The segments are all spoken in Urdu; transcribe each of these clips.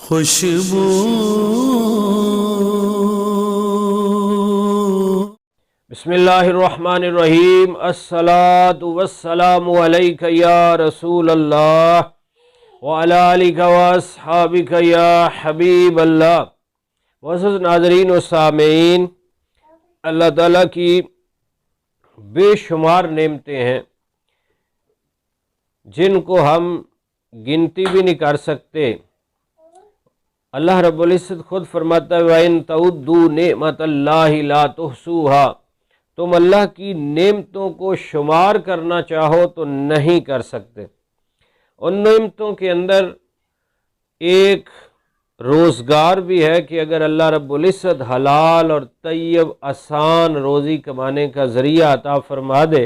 خوشبو بسم اللہ الرحمن الرحیم۔ الصلاۃ والسلام علیک یا رسول اللہ وعلی آلک واصحابک یا حبیب اللہ۔ معزز ناظرین و سامعین، اللہ تعالیٰ کی بے شمار نعمتیں ہیں جن کو ہم گنتی بھی نہیں کر سکتے۔ اللہ رب العزت خود فرماتا ہے وَإِن تَعُدُّوا نِعْمَةَ اللَّهِ لَا تُحْصُوهَا، تم اللہ کی نعمتوں کو شمار کرنا چاہو تو نہیں کر سکتے۔ ان نعمتوں کے اندر ایک روزگار بھی ہے کہ اگر اللہ رب العزت حلال اور طیب آسان روزی کمانے کا ذریعہ عطا فرما دے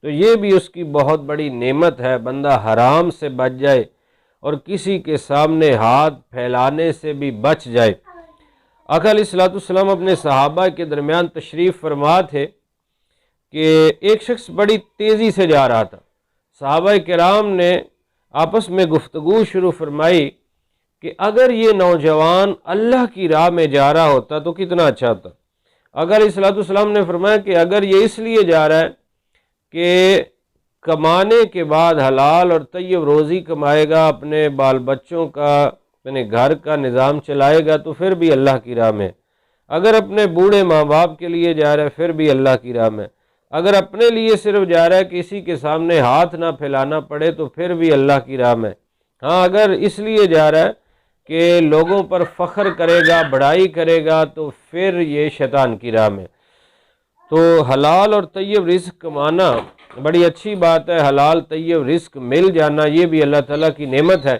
تو یہ بھی اس کی بہت بڑی نعمت ہے، بندہ حرام سے بچ جائے اور کسی کے سامنے ہاتھ پھیلانے سے بھی بچ جائے۔ آقا علیہ الصلوۃ والسلام اپنے صحابہ کے درمیان تشریف فرما تھے کہ ایک شخص بڑی تیزی سے جا رہا تھا۔ صحابہ کرام نے آپس میں گفتگو شروع فرمائی کہ اگر یہ نوجوان اللہ کی راہ میں جا رہا ہوتا تو کتنا اچھا ہوتا۔ آقا علیہ الصلوۃ والسلام نے فرمایا کہ اگر یہ اس لیے جا رہا ہے کہ کمانے کے بعد حلال اور طیب روزی کمائے گا، اپنے بال بچوں کا، اپنے گھر کا نظام چلائے گا تو پھر بھی اللہ کی راہ میں۔ اگر اپنے بوڑھے ماں باپ کے لیے جا رہا ہے پھر بھی اللہ کی راہ میں۔ اگر اپنے لیے صرف جا رہا ہے کسی کے سامنے ہاتھ نہ پھیلانا پڑے تو پھر بھی اللہ کی راہ میں۔ ہاں، اگر اس لیے جا رہا ہے کہ لوگوں پر فخر کرے گا، بڑائی کرے گا تو پھر یہ شیطان کی راہ میں۔ تو حلال اور طیب رزق کمانا بڑی اچھی بات ہے، حلال طیب رزق مل جانا یہ بھی اللہ تعالیٰ کی نعمت ہے۔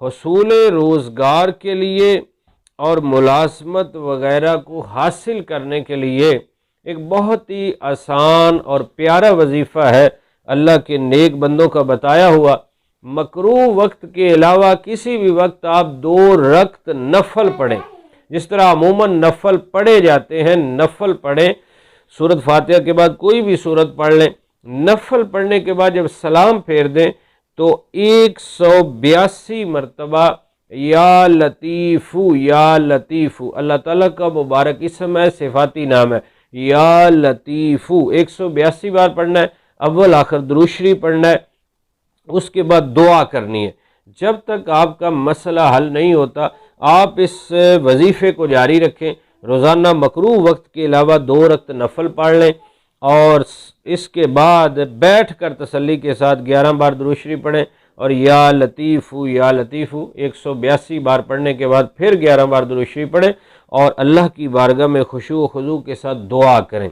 حصول روزگار کے لیے اور ملازمت وغیرہ کو حاصل کرنے کے لیے ایک بہت ہی آسان اور پیارا وظیفہ ہے اللہ کے نیک بندوں کا بتایا ہوا۔ مکروہ وقت کے علاوہ کسی بھی وقت آپ 2 رکعت نفل پڑھیں، جس طرح عموماً نفل پڑھے جاتے ہیں، نفل پڑھیں، سورۃ فاتحہ کے بعد کوئی بھی سورت پڑھ لیں۔ نفل پڑھنے کے بعد جب سلام پھیر دیں تو 182 مرتبہ یا لطیفو یا لطیفو، اللہ تعالیٰ کا مبارک اسم ہے، صفاتی نام ہے، یا لطیفو 182 بار پڑھنا ہے۔ اول آخر درود شریف پڑھنا ہے، اس کے بعد دعا کرنی ہے۔ جب تک آپ کا مسئلہ حل نہیں ہوتا آپ اس وظیفے کو جاری رکھیں۔ روزانہ مکروہ وقت کے علاوہ 2 رکعت نفل پڑھ لیں اور اس کے بعد بیٹھ کر تسلی کے ساتھ 11 بار درود شریف پڑھیں اور یا لطیفو 182 بار پڑھنے کے بعد پھر 11 بار درود شریف پڑھیں اور اللہ کی بارگاہ میں خشوع و خضوع کے ساتھ دعا کریں۔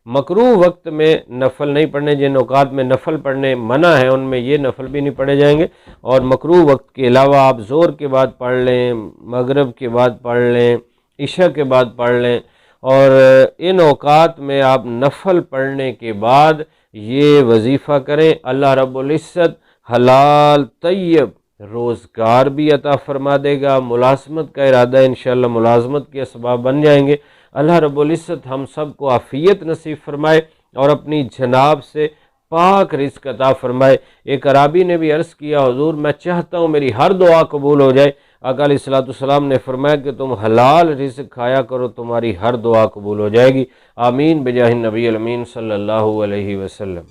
مکروہ وقت میں نفل نہیں پڑھنے، جن اوقات میں نفل پڑھنے منع ہے ان میں یہ نفل بھی نہیں پڑھے جائیں گے، اور مکروہ وقت کے علاوہ آپ ظہر کے بعد پڑھ لیں، مغرب کے بعد پڑھ لیں، عشاء کے بعد پڑھ لیں، اور ان اوقات میں آپ نفل پڑھنے کے بعد یہ وظیفہ کریں۔ اللہ رب العزت حلال طیب روزگار بھی عطا فرما دے گا۔ ملازمت کا ارادہ انشاءاللہ ملازمت کے اسباب بن جائیں گے۔ اللہ رب العزت ہم سب کو عافیت نصیب فرمائے اور اپنی جناب سے پاک رزق عطا فرمائے۔ ایک عرابی نے بھی عرض کیا حضور میں چاہتا ہوں میری ہر دعا قبول ہو جائے۔ آقا علیہ الصلوۃ والسلام نے فرمایا کہ تم حلال رزق کھایا کرو، تمہاری ہر دعا قبول ہو جائے گی۔ آمین بجاہ النبی الامین صلی اللہ علیہ وسلم۔